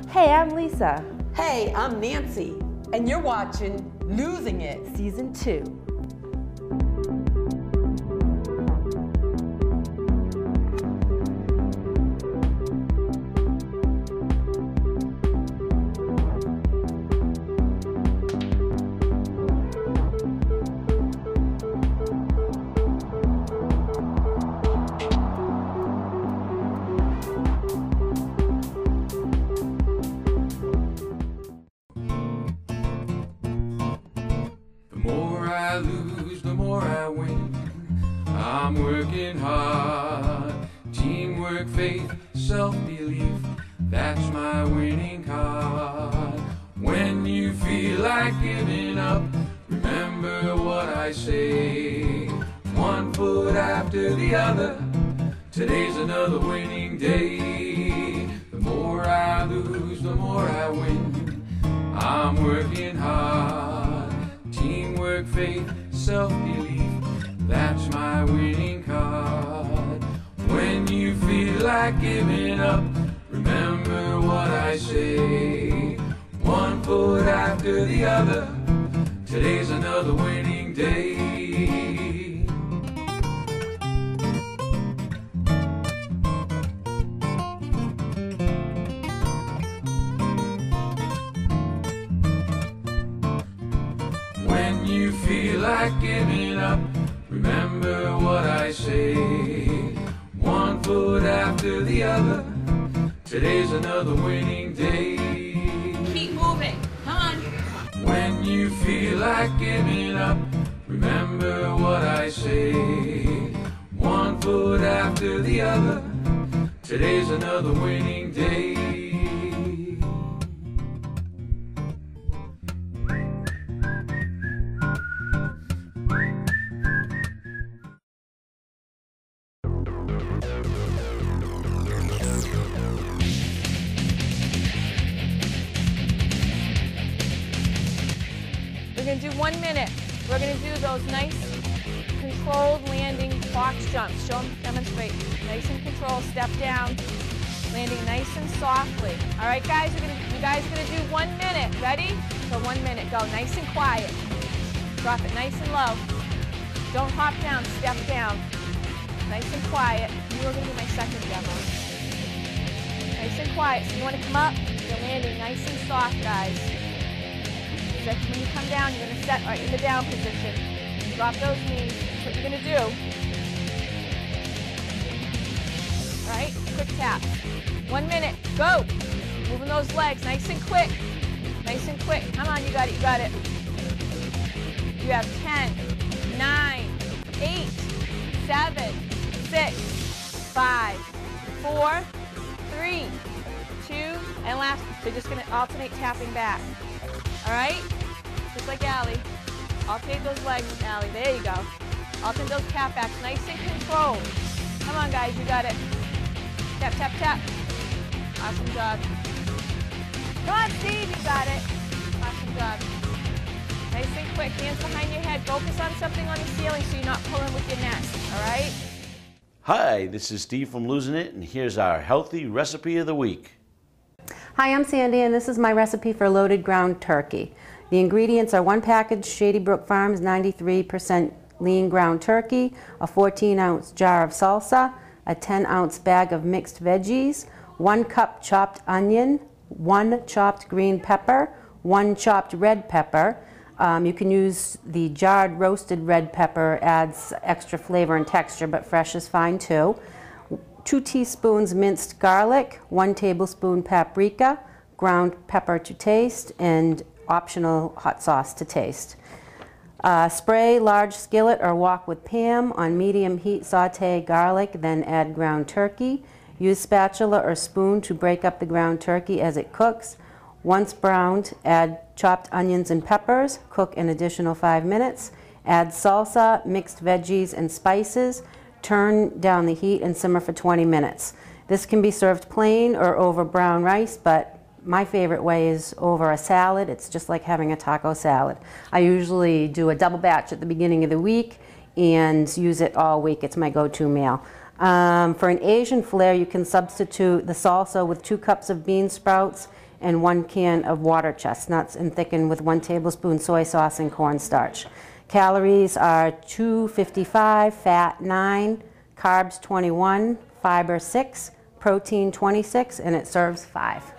Hey, I'm Lisa. Hey, I'm Nancy. And you're watching Losing It, Season 2. I'm working hard, teamwork, faith, self-belief, that's my winning card. When you feel like giving up, remember what I say. One foot after the other, today's another winning day. The more I lose, the more I win. I'm working hard, teamwork, faith, self-belief, that's my winning card. When you feel like giving up, remember what I say. One foot after the other, today's another winning day. When you feel like giving up, remember what I say. One foot after the other, today's another winning day. Keep moving, come on. When you feel like giving up, remember what I say. One foot after the other, today's another winning day. We're going to do 1 minute. We're going to do those nice controlled landing box jumps. Show them, demonstrate. Nice and controlled, step down, landing nice and softly. All right, guys, you guys are going to do 1 minute. Ready? So 1 minute, go nice and quiet. Drop it nice and low. Don't hop down, step down. Nice and quiet. You are going to do my second demo. Nice and quiet. So you want to come up, you're landing nice and soft, guys. When you come down, you're going to set right in the down position. Drop those knees. That's what you're going to do. All right, quick tap. 1 minute, go. Moving those legs nice and quick. Nice and quick. Come on, you got it, you got it. You have 10, 9, 8, 7, 6, 5, 4, 3, 2, and last. So you're just going to alternate tapping back. All right? Just like Allie. Alternate those legs, Allie. There you go. Alternate those tap backs. Nice and controlled. Come on, guys. You got it. Tap, tap, tap. Awesome job. Come on, Steve. You got it. Awesome job. Nice and quick. Hands behind your head. Focus on something on the ceiling so you're not pulling with your neck. All right? Hi, this is Steve from Losing It, and here's our healthy recipe of the week. Hi, I'm Sandy, and this is my recipe for loaded ground turkey. The ingredients are 1 package Shady Brook Farms 93% lean ground turkey, a 14-ounce jar of salsa, a 10-ounce bag of mixed veggies, 1 cup chopped onion, 1 chopped green pepper, 1 chopped red pepper. You can use the jarred roasted red pepper, adds extra flavor and texture, but fresh is fine too. 2 teaspoons minced garlic, 1 tablespoon paprika, ground pepper to taste, and optional hot sauce to taste. Spray large skillet or wok with Pam. On medium heat, saute garlic, then add ground turkey. Use spatula or spoon to break up the ground turkey as it cooks. Once browned, add chopped onions and peppers. Cook an additional 5 minutes. Add salsa, mixed veggies, and spices. Turn down the heat and simmer for 20 minutes. This can be served plain or over brown rice, but my favorite way is over a salad. It's just like having a taco salad. I usually do a double batch at the beginning of the week and use it all week. It's my go-to meal. For an Asian flair, you can substitute the salsa with 2 cups of bean sprouts and 1 can of water chestnuts and thicken with 1 tablespoon soy sauce and cornstarch. Calories are 255, fat 9, carbs 21, fiber 6, protein 26, and it serves 5.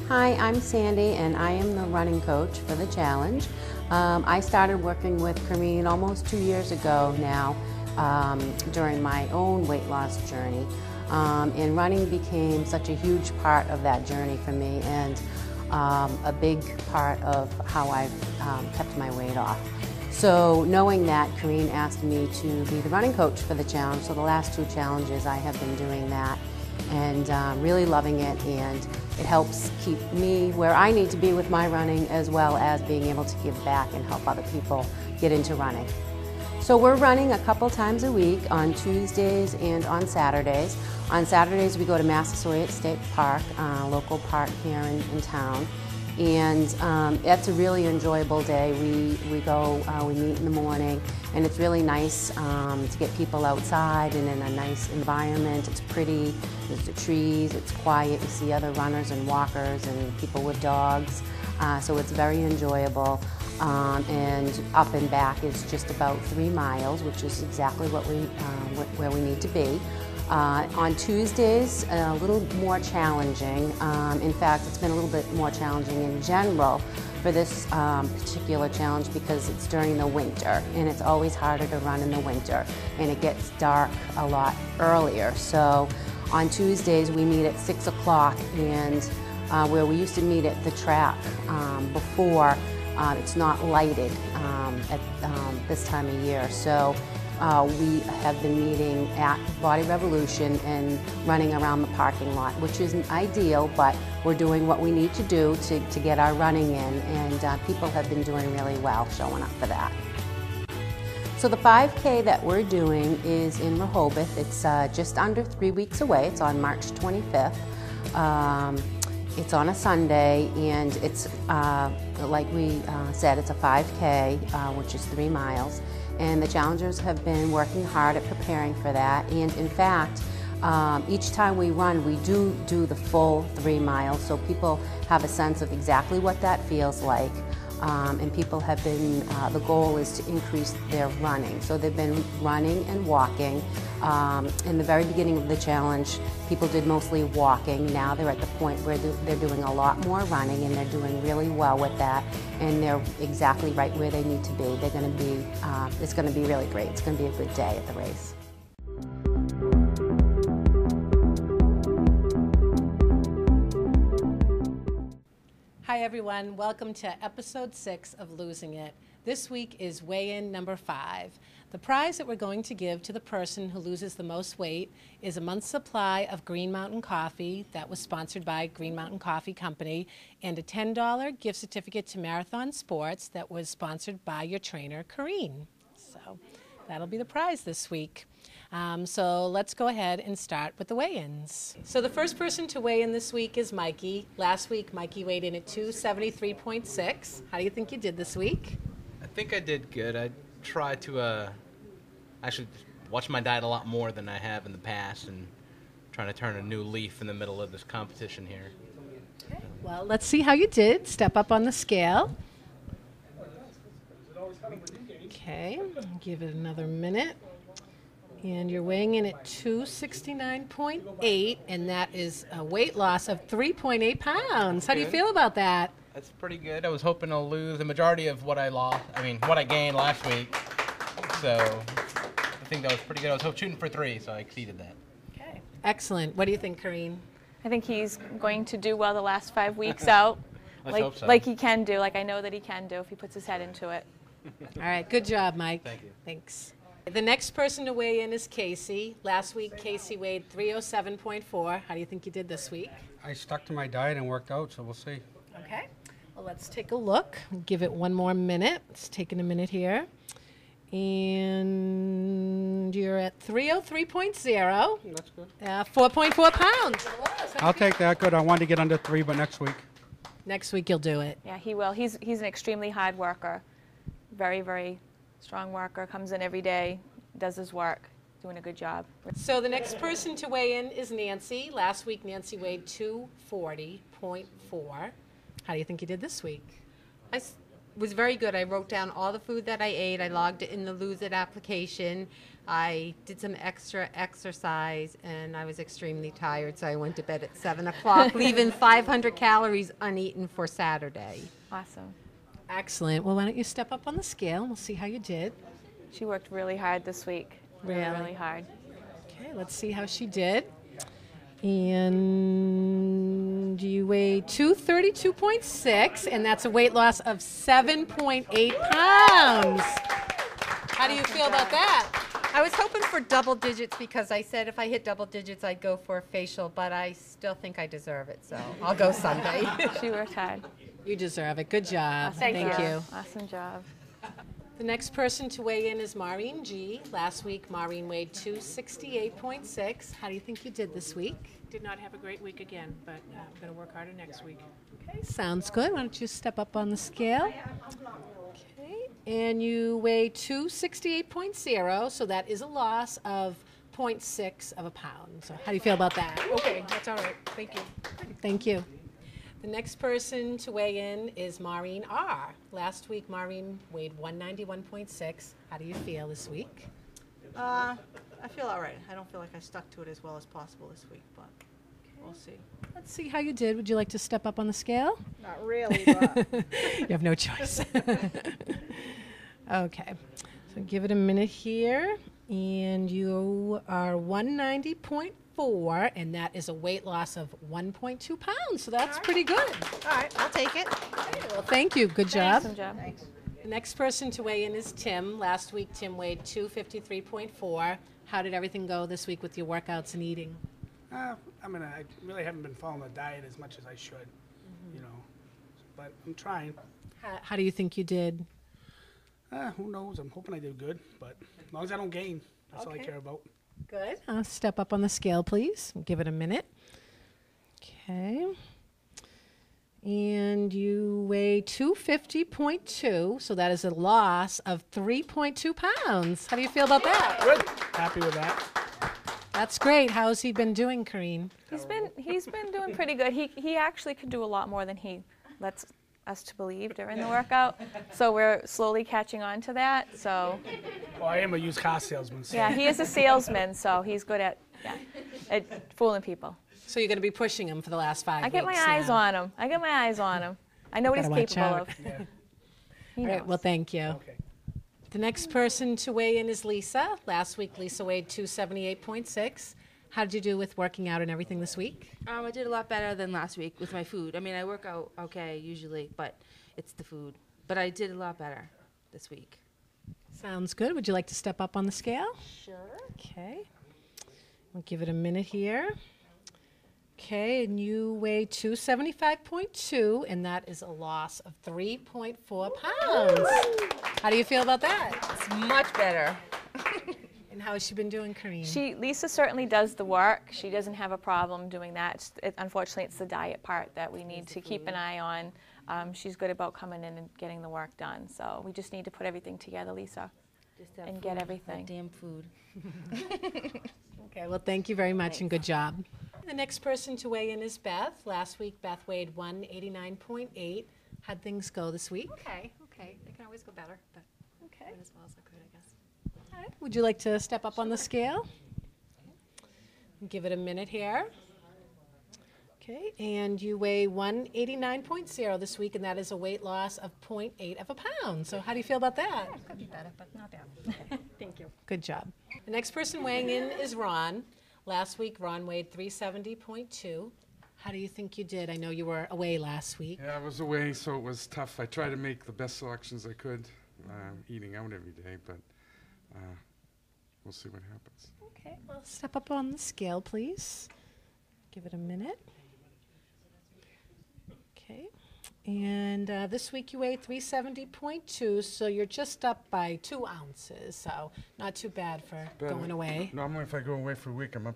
Hi, I'm Sandy and I am the running coach for the challenge. I started working with Corinne almost 2 years ago now during my own weight loss journey. And running became such a huge part of that journey for me and a big part of how I've kept my weight off. So knowing that, Corinne asked me to be the running coach for the challenge. So the last 2 challenges I have been doing that and really loving it, and it helps keep me where I need to be with my running, as well as being able to give back and help other people get into running. So we're running a couple times a week on Tuesdays and on Saturdays. On Saturdays we go to Massasoit State Park, a local park here in town. And it's a really enjoyable day. We go, we meet in the morning, and it's really nice to get people outside and in a nice environment. It's pretty, there's the trees, it's quiet, you see other runners and walkers and people with dogs. So it's very enjoyable. And up and back is just about 3 miles, which is exactly what where we need to be. On Tuesdays, a little more challenging. In fact, it's been a little bit more challenging in general for this particular challenge because it's during the winter, and it's always harder to run in the winter, and it gets dark a lot earlier. So on Tuesdays, we meet at 6 o'clock, and where we used to meet at the track before, it's not lighted at this time of year. So we have been meeting at Body Revolution and running around the parking lot, which isn't ideal, but we're doing what we need to do to get our running in, and people have been doing really well showing up for that. So the 5K that we're doing is in Rehoboth. It's just under 3 weeks away. It's on March 25th. It's on a Sunday, and it's, like we said, it's a 5K, which is 3 miles. And the challengers have been working hard at preparing for that. And in fact, each time we run, we do the full 3 miles, so people have a sense of exactly what that feels like. And people have been, the goal is to increase their running. So they've been running and walking. In the very beginning of the challenge, people did mostly walking. Now they're at the point where they're doing a lot more running, and they're doing really well with that. And they're exactly right where they need to be. They're going to be, it's going to be really great. It's going to be a good day at the race. Hi everyone, welcome to episode 6 of Losing It. This week is weigh-in number 5. The prize that we're going to give to the person who loses the most weight is a month's supply of Green Mountain Coffee that was sponsored by Green Mountain Coffee Company, and a $10 gift certificate to Marathon Sports that was sponsored by your trainer, Corinne. So that'll be the prize this week. So let's go ahead and start with the weigh-ins. So the first person to weigh in this week is Mikey. Last week, Mikey weighed in at 273.6. How do you think you did this week? I think I did good. I tried to actually watch my diet a lot more than I have in the past, and trying to turn a new leaf in the middle of this competition here. Okay. Well, let's see how you did. Step up on the scale. Okay, give it another minute. And you're weighing in at 269.8, and that is a weight loss of 3.8 pounds. How do you feel about that? That's pretty good. I was hoping to lose the majority of what I what I gained last week. So I think that was pretty good. I was shooting for 3, so I exceeded that. Okay. Excellent. What do you think, Corinne? I think he's going to do well the last 5 weeks out. Let's hope so. Like he can do, like I know that he can do if he puts his head into it. All right. Good job, Mike. Thank you. Thanks. The next person to weigh in is Casey. Last week, Casey weighed 307.4. How do you think you did this week? I stuck to my diet and worked out, so we'll see. Okay. Well, let's take a look. Give it one more minute. It's taking a minute here. And you're at 303.0. That's good. 4.4 pounds. I'll take that. Good. I wanted to get under 3, but next week. Next week you'll do it. Yeah, he will. He's an extremely hard worker. Very, very strong worker. Comes in every day, does his work, doing a good job. So the next person to weigh in is Nancy. Last week Nancy weighed 240.4. How do you think you did this week? Was very good. I wrote down all the food that I ate. I logged it in the Lose It application. I did some extra exercise, and I was extremely tired, so I went to bed at 7 o'clock, leaving 500 calories uneaten for Saturday. Awesome. Excellent. Well, why don't you step up on the scale, and we'll see how you did. She worked really hard this week. Really, Really? really hard. Okay, let's see how she did. And you weigh 232.6, and that's a weight loss of 7.8 pounds. How do you feel about that? I was hoping for double digits because I said if I hit double digits, I'd go for a facial, but I still think I deserve it, so I'll go Sunday. She worked hard. You deserve it. Good job. Thank you. Awesome job. The next person to weigh in is Maureen G. Last week, Maureen weighed 268.6. How do you think you did this week? Did not have a great week again, but I'm going to work harder next week. Okay, sounds good. Why don't you step up on the scale? Okay, and you weigh 268.0, so that is a loss of 0.6 of a pound. So how do you feel about that? Okay, that's all right. Thank you. Thank you. The next person to weigh in is Maureen R. Last week, Maureen weighed 191.6. How do you feel this week? I feel all right. I don't feel like I stuck to it as well as possible this week, but we'll see. Let's see how you did. Would you like to step up on the scale? Not really, but You have no choice. Okay. So give it a minute here. And you are 190.4, and that is a weight loss of 1.2 pounds. So that's pretty good. all right, I'll take it. Well, thank you. Good job. Awesome job. The next person to weigh in is Tim. Last week, Tim weighed 253.4. How did everything go this week with your workouts and eating? I really haven't been following the diet as much as I should, but I'm trying. How do you think you did? Who knows? I'm hoping I did good, but as long as I don't gain, that's all I care about. Good. Step up on the scale, please. Give it a minute. Okay. And you weigh 250.2, so that is a loss of 3.2 pounds. How do you feel about that? Good. Happy with that. That's great. How's he been doing, Corinne? He's been doing pretty good. He actually could do a lot more than he lets us to believe during the workout. So we're slowly catching on to that. So Well, I am a used car salesman. So. yeah, he is a salesman, so he's good at fooling people. So you're going to be pushing him for the last 5 weeks. I get my eyes on him. I know what he's Gotta watch capable out. of. Yeah. All right, well, thank you. Okay. The next person to weigh in is Lisa. Last week, Lisa weighed 278.6. How did you do with working out and everything this week? I did a lot better than last week with my food. I mean, I work out okay usually, but it's the food. But I did a lot better this week. Sounds good. Would you like to step up on the scale? Sure. Okay. We'll give it a minute here. Okay, and you weigh 275.2, and that is a loss of 3.4 pounds. How do you feel about that? It's much better. And how has she been doing, Corinne? Lisa certainly does the work. She doesn't have a problem doing that. Unfortunately, it's the diet part that we need to keep an eye on. She's good about coming in and getting the work done. So we just need to put everything together, Lisa, and get everything. That damn food. Okay, well, thank you very much, and good job. The next person to weigh in is Beth. Last week, Beth weighed 189.8. How'd things go this week? Okay. They can always go better, but Okay. went as well as I could, I guess. All right. Would you like to step up on the scale? Give it a minute here. Okay, and you weigh 189.0 this week, and that is a weight loss of 0.8 of a pound. So how do you feel about that? Could be better, but not bad. Thank you. Good job. The next person weighing in is Ron. Last week, Ron weighed 370.2. How do you think you did? I know you were away last week. Yeah, I was away, so it was tough. I tried to make the best selections I could, eating out every day, but we'll see what happens. Okay, well, step up on the scale, please. Give it a minute. Okay. And this week you weighed 370.2, so you're just up by 2 ounces. So not too bad for going away. Normally, if I go away for a week, come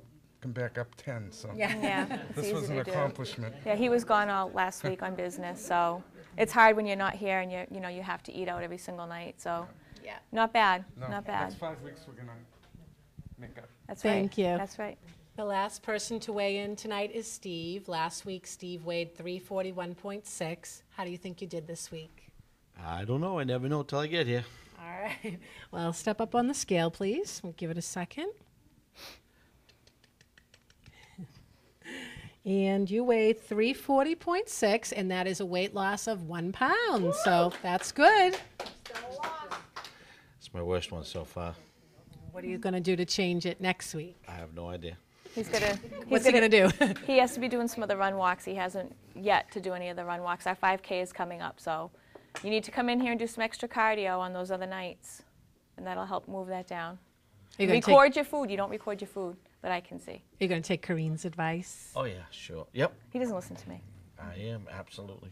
back up 10. So Yeah. this was an accomplishment. Yeah, he was gone all last week on business, so it's hard when you're not here and you have to eat out every single night. So yeah, not bad, No, not bad. Next 5 weeks we're gonna make up. That's right. Thank you. That's right. The last person to weigh in tonight is Steve. Last week, Steve weighed 341.6. How do you think you did this week? I don't know. I never know till I get here. All right. Well, step up on the scale, please. We'll give it a second. And you weigh 340.6, and that is a weight loss of 1 pound. So that's good. It's my worst one so far. What are you going to do to change it next week? I have no idea. What's he gonna do? He has to be doing some of the run walks. He hasn't yet to do any of the run walks. Our 5K is coming up, so you need to come in here and do some extra cardio on those other nights, and that'll help move that down. Record your food. You don't record your food that I can see. You're going to take Corinne's advice? Oh, yeah, sure. Yep. He doesn't listen to me. I am, absolutely.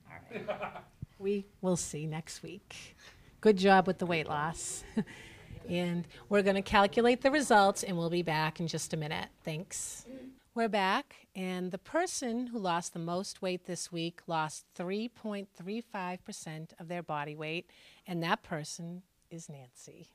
All right. We will see next week. Good job with the weight loss. And we're going to calculate the results, and we'll be back in just a minute. Thanks. We're back, and the person who lost the most weight this week lost 3.35% of their body weight, and that person is Nancy.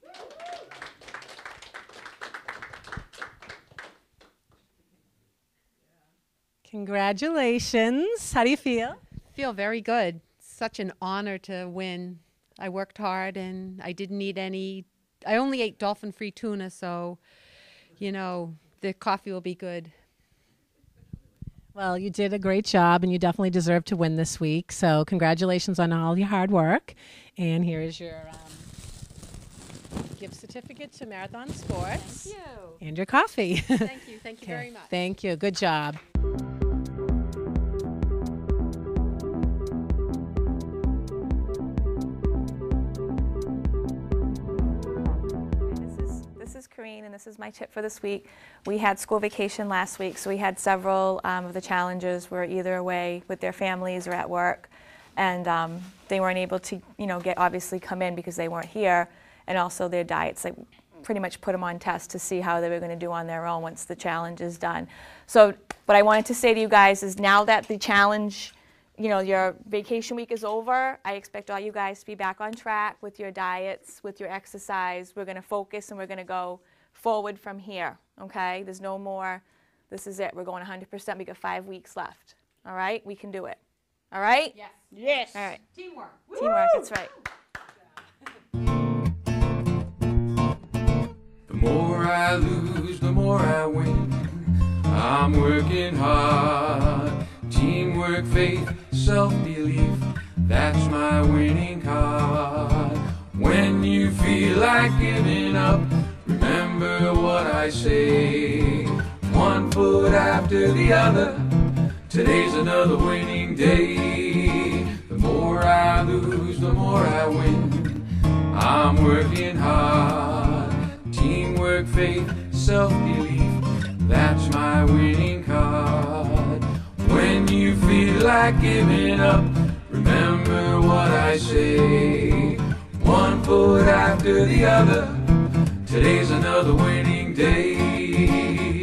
Congratulations. How do you feel? Feel very good. Such an honor to win. I worked hard, and I didn't eat any. I only ate dolphin-free tuna, so, the coffee will be good. Well, you did a great job, and you definitely deserve to win this week. So congratulations on all your hard work. And here is your gift certificate to Marathon Sports. Thank you. And your coffee. Thank you. Thank you very much. Thank you. Good job. This is Corinne, and this is my tip for this week. We had school vacation last week, so we had several of the challengers were either away with their families or at work, and they weren't able to, obviously come in because they weren't here, and also their diets. They pretty much put them on test to see how they were going to do on their own once the challenge is done. So what I wanted to say to you guys is now that the challenge, your vacation week is over, I expect all you guys to be back on track with your diets, with your exercise. We're going to focus and we're going to go forward from here, okay? There's no more, this is it. We're going 100%. We got 5 weeks left, all right? We can do it, all right? Yes. Yes. All right. Teamwork. Teamwork, that's right. The more I lose, the more I win. I'm working hard. Teamwork, faith, self-belief, that's my winning card. When you feel like giving up, remember what I say. 1 foot after the other, today's another winning day. The more I lose, the more I win. I'm working hard. Teamwork, faith, self-belief, that's my winning card. When you feel like giving up, remember what I say. 1 foot after the other, today's another winning day.